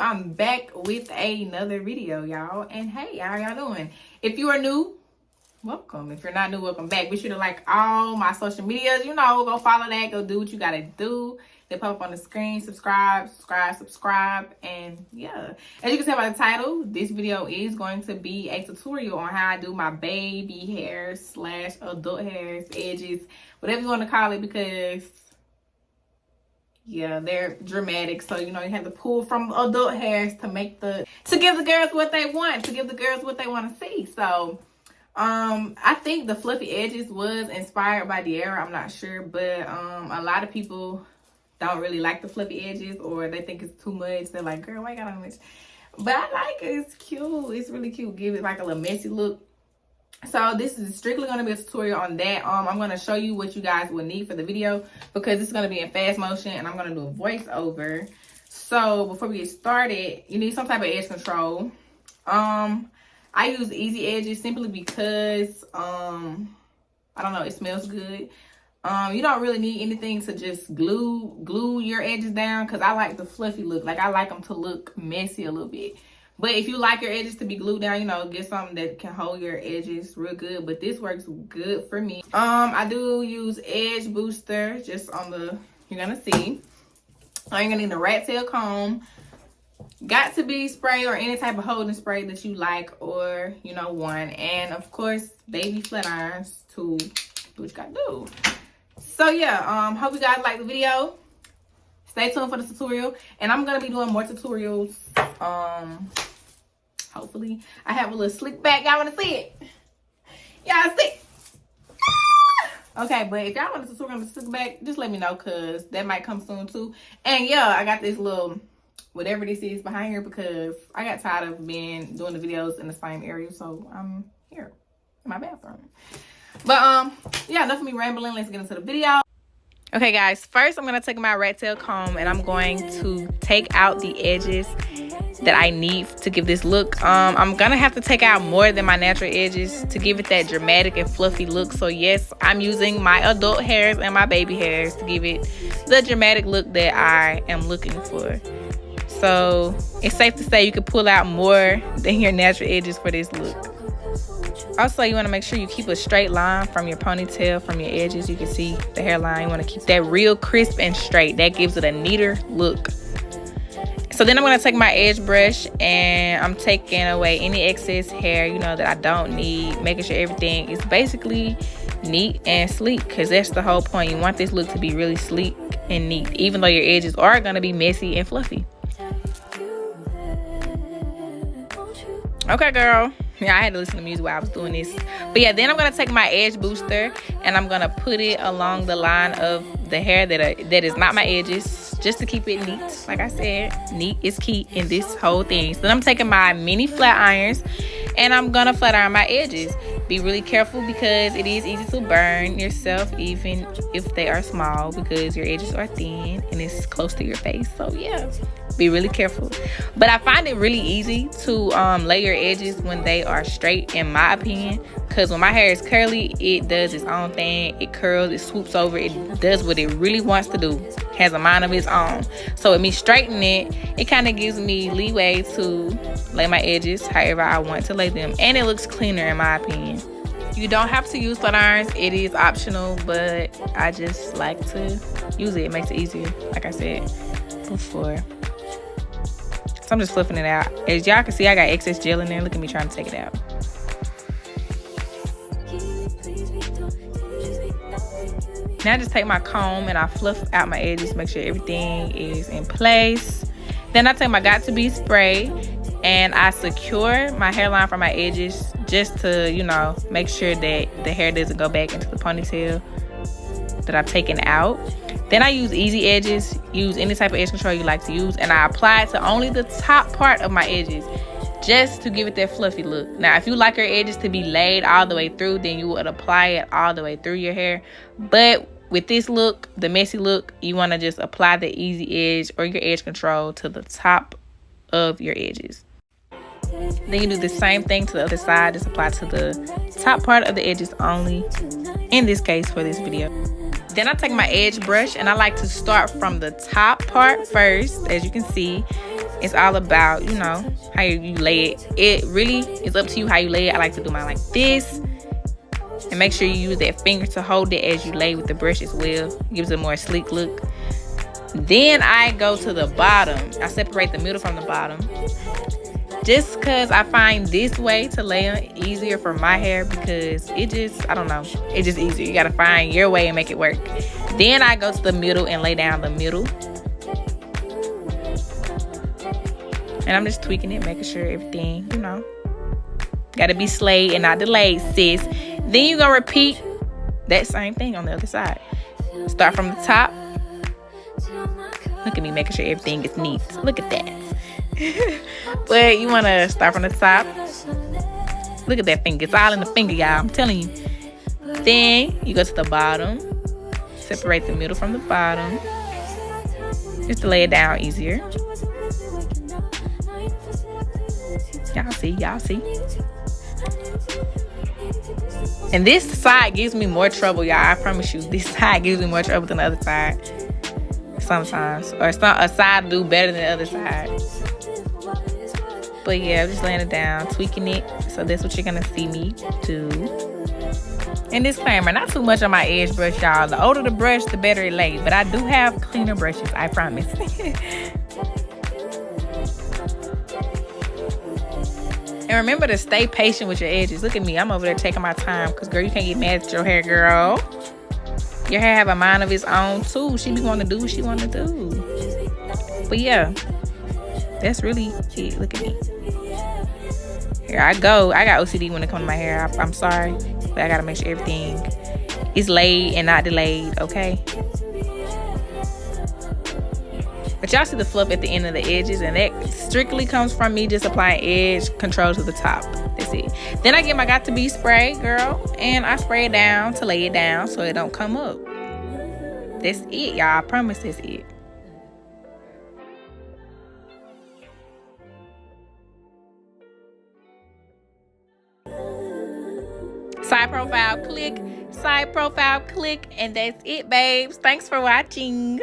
I'm back with another video, y'all. And hey, how y'all doing? If you are new, welcome. If you're not new, welcome back. Be sure to like all my social medias. You know, go follow that. Go do what you gotta do. They pop up on the screen. Subscribe. And yeah, as you can see by the title, this video is going to be a tutorial on how I do my baby hair / adult hairs, edges, whatever you want to call it, because yeah, they're dramatic. So, you know, you have to pull from adult hairs to give the girls what they want, to give the girls what they want to see. So, I think the fluffy edges was inspired by Dearra. I'm not sure, but a lot of people don't really like the fluffy edges, or they think it's too much. They're like, girl, why you got on much? But I like it. It's cute. It's really cute. Give it like a little messy look. So this is strictly going to be a tutorial on that. I'm going to show you what you guys will need for the video, because it's going to be in fast motion and I'm going to do a voiceover. So before we get started, you need some type of edge control. I use easy edges simply because I don't know, it smells good. You don't really need anything to just glue your edges down, because I like the fluffy look. Like, I like them to look messy a little bit. But if you like your edges to be glued down, you know, get something that can hold your edges real good. But this works good for me. I do use edge booster just on the, you're gonna see. You're gonna need a rat tail comb. Got to be spray or any type of holding spray that you like, or, you know, one. And of course, baby flat irons to do what you gotta do. So yeah, hope you guys like the video. Stay tuned for the tutorial, and I'm gonna be doing more tutorials. Hopefully I have a little slick back. Y'all want to see it? Y'all see? Okay, but if y'all want a tutorial on the slick back, just let me know, because that might come soon too. And yeah, I got this little whatever this is behind here, because I got tired of doing the videos in the same area, so I'm here in my bathroom. But yeah, enough of me rambling. Let's get into the video. Okay guys, first I'm going to take my rat tail comb and I'm going to take out the edges that I need to give this look. I'm going to have to take out more than my natural edges to give it that dramatic and fluffy look. So yes, I'm using my adult hairs and my baby hairs to give it the dramatic look that I am looking for. So it's safe to say you can pull out more than your natural edges for this look. Also, you want to make sure you keep a straight line from your ponytail, from your edges. You can see the hairline. You want to keep that real crisp and straight. That gives it a neater look. So then I'm going to take my edge brush and I'm taking away any excess hair, you know, that I don't need. Making sure everything is basically neat and sleek, because that's the whole point. You want this look to be really sleek and neat, even though your edges are going to be messy and fluffy. Okay, girl. Yeah, I had to listen to music while I was doing this. But yeah, then I'm going to take my edge booster and I'm going to put it along the line of the hair that is not my edges, just to keep it neat. Like I said, neat is key in this whole thing. So then I'm taking my mini flat irons and I'm going to flat iron my edges. Be really careful, because it is easy to burn yourself even if they are small, because your edges are thin and it's close to your face. So yeah, be really careful. But I find it really easy to lay your edges when they are straight, in my opinion, because when my hair is curly, it does its own thing. It curls, it swoops over, it does what it really wants to do, has a mind of its own. So with me straightening it kind of gives me leeway to lay my edges however I want to lay them, and it looks cleaner in my opinion. You don't have to use flat irons, it is optional, but I just like to use it. It makes it easier, like I said before. So I'm just flipping it out. As y'all can see, I got excess gel in there. Look at me trying to take it out. Now I just take my comb and I fluff out my edges, make sure everything is in place. Then I take my Got To Be spray and I secure my hairline from my edges, just to, you know, make sure that the hair doesn't go back into the ponytail that I've taken out. Then I use easy edges. Use any type of edge control you like to use, and I apply it to only the top part of my edges, just to give it that fluffy look. Now, if you like your edges to be laid all the way through, then you would apply it all the way through your hair. But with this look, the messy look, you want to just apply the easy edge or your edge control to the top of your edges. Then you do the same thing to the other side. Just apply to the top part of the edges only, in this case for this video. Then I take my edge brush and I like to start from the top part first, as you can see, It's all about, you know, how you lay it. It really is up to you how you lay it. I like to do mine like this. And make sure you use that finger to hold it as you lay with the brush as well. It gives it a more sleek look. Then I go to the bottom. I separate the middle from the bottom. Just because I find this way to lay on easier for my hair, because it just, I don't know, it's just easier. You got to find your way and make it work. Then I go to the middle and lay down the middle. And I'm just tweaking it, making sure everything, you know, got to be slayed and not delayed, sis. Then you're going to repeat that same thing on the other side. Start from the top. Look at me making sure everything is neat. Look at that. But you want to start from the top. Look at that finger. It's all in the finger, y'all. I'm telling you. Then you go to the bottom. Separate the middle from the bottom. Just to lay it down easier. Y'all see, y'all see. And this side gives me more trouble, y'all. I promise you, this side gives me more trouble than the other side. Sometimes. Or a side do better than the other side. But yeah, I'm just laying it down, tweaking it. So that's what you're gonna see me do. And disclaimer, not too much on my edge brush, y'all. The older the brush, the better it lays. But I do have cleaner brushes, I promise. And remember to stay patient with your edges. Look at me. I'm over there taking my time. Because, girl, you can't get mad at your hair, girl. Your hair have a mind of its own, too. She be wanting to do what she want to do. But, yeah. That's really it. Look at me. Here I go. I got OCD when it comes to my hair. I'm sorry. But I got to make sure everything is laid and not delayed, okay? But y'all see the fluff at the end of the edges, and that strictly comes from me just applying edge control to the top. That's it. Then I get my Got To Be spray, girl, and I spray it down to lay it down so it don't come up. That's it, y'all. I promise that's it. Side profile click, and that's it, babes. Thanks for watching.